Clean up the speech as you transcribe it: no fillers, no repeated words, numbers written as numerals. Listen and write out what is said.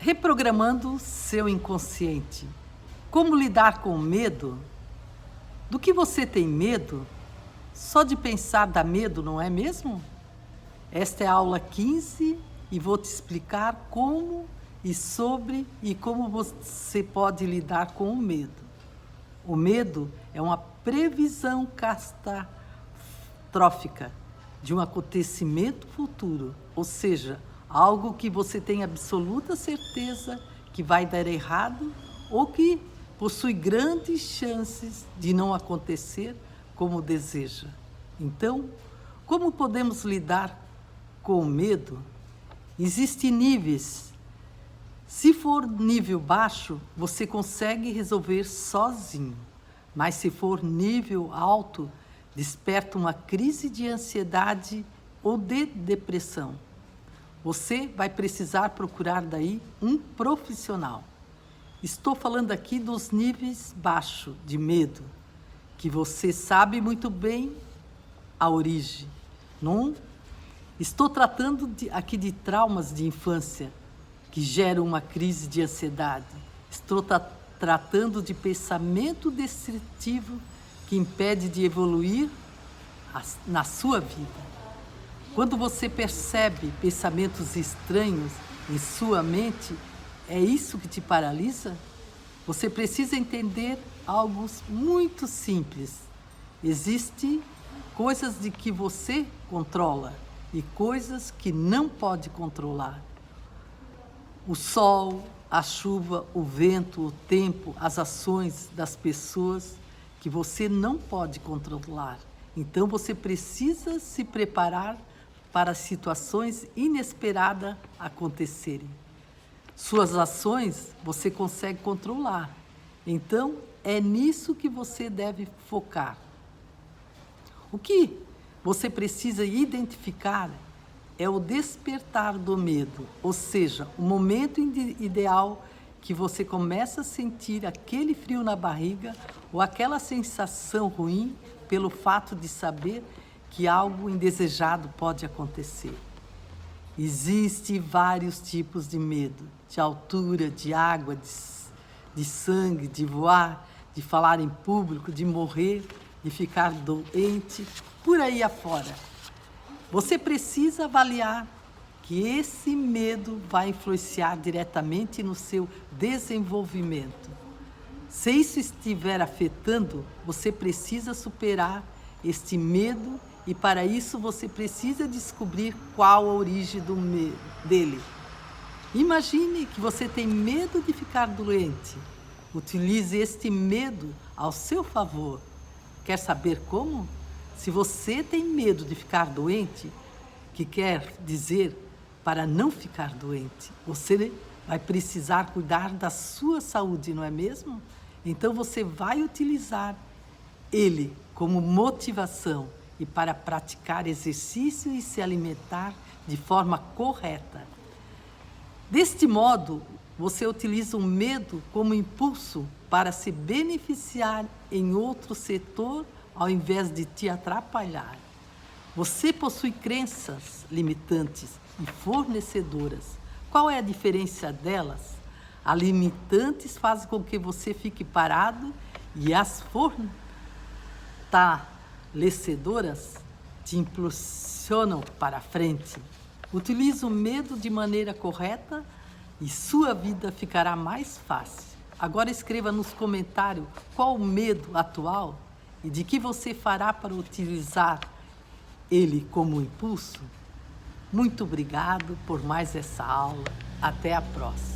Reprogramando seu inconsciente. Como lidar com o medo? Do que você tem medo? Só de pensar dá medo, não é mesmo? Esta é a aula 15 e vou te explicar como e sobre e como você pode lidar com o medo. O medo é uma previsão catastrófica de um acontecimento futuro, ou seja, algo que você tem absoluta certeza que vai dar errado ou que possui grandes chances de não acontecer como deseja. Então, como podemos lidar com o medo? Existem níveis. Se for nível baixo, você consegue resolver sozinho. Mas se for nível alto, desperta uma crise de ansiedade ou de depressão. Você vai precisar procurar daí um profissional. Estou falando aqui dos níveis baixos de medo, que você sabe muito bem a origem. Não estou tratando aqui de traumas de infância, que geram uma crise de ansiedade. Estou tratando de pensamento destrutivo que impede de evoluir na sua vida. Quando você percebe pensamentos estranhos em sua mente, é isso que te paralisa? Você precisa entender algo muito simples. Existem coisas de que você controla e coisas que não pode controlar. O sol, a chuva, o vento, o tempo, as ações das pessoas que você não pode controlar. Então você precisa se preparar para situações inesperadas acontecerem. Suas ações você consegue controlar. Então é nisso que você deve focar. O que você precisa identificar é o despertar do medo, ou seja, o momento ideal que você começa a sentir aquele frio na barriga ou aquela sensação ruim pelo fato de saber que algo indesejado pode acontecer. Existem vários tipos de medo, de altura, de água, de sangue, de voar, de falar em público, de morrer, de ficar doente, por aí afora. Você precisa avaliar que esse medo vai influenciar diretamente no seu desenvolvimento. Se isso estiver afetando, você precisa superar este medo e para isso você precisa descobrir qual a origem dele. Imagine que você tem medo de ficar doente. Utilize este medo ao seu favor. Quer saber como? Se você tem medo de ficar doente, que quer dizer para não ficar doente, você vai precisar cuidar da sua saúde, não é mesmo? Então você vai utilizar ele como motivação e para praticar exercício e se alimentar de forma correta. Deste modo, você utiliza o medo como impulso para se beneficiar em outro setor ao invés de te atrapalhar. Você possui crenças limitantes e fornecedoras. Qual é a diferença delas? As limitantes fazem com que você fique parado e as fortalecedoras te impulsionam para frente. Utilize o medo de maneira correta e sua vida ficará mais fácil. Agora escreva nos comentários qual o medo atual e de que você fará para utilizar ele como impulso. Muito obrigado por mais essa aula. Até a próxima.